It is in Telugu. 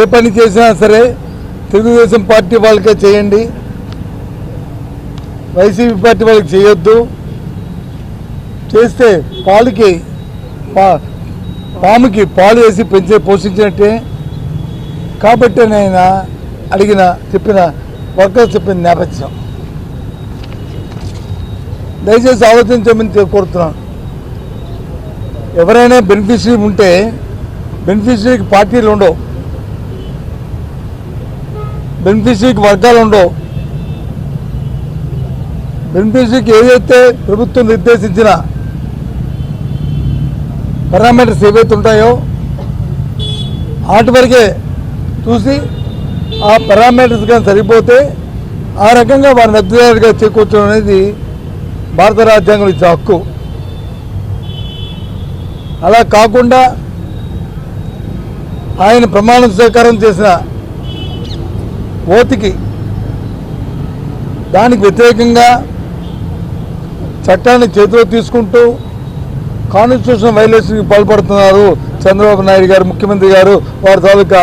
ఏ పని చేసినా సరే తెలుగుదేశం పార్టీ వాళ్ళకే చేయండి, వైసీపీ పార్టీ వాళ్ళకి చేయొద్దు. చేస్తే పాముకి పాలు వేసి పోషించినట్టే. కాబట్టి నేను చెప్పిన వర్కర్స్ చెప్పిన నేపథ్యం దయచేసి ఆలోచించమని కోరుతున్నాను. ఎవరైనా బెనిఫిషరీ ఉంటే బెనిఫిషరీకి పార్టీలు ఉండవు, బెనిఫిషరీకి వర్గాలు ఉండవు. బెనిఫిషరీకి ఏదైతే ప్రభుత్వం నిర్దేశించిన పారామీటర్స్ ఏవైతే ఉంటాయో వాటి వరకే చూసి ఆ పారామీటర్స్ కానీ సరిపోతే ఆ రకంగా వారిని లబ్ధిదారుడిగా చేకూర్చడం అనేది భారత రాజ్యాంగం ఇచ్చే హక్కు. అలా కాకుండా ఆయన ప్రమాణ స్వీకారం చేసిన ఓతికి దానికి వ్యతిరేకంగా చట్టాన్ని చేతిలో తీసుకుంటూ కాన్స్టిట్యూషన్ వైలేషన్కి పాల్పడుతున్నారు చంద్రబాబు నాయుడు గారు, ముఖ్యమంత్రి గారు, వారి తాలూకా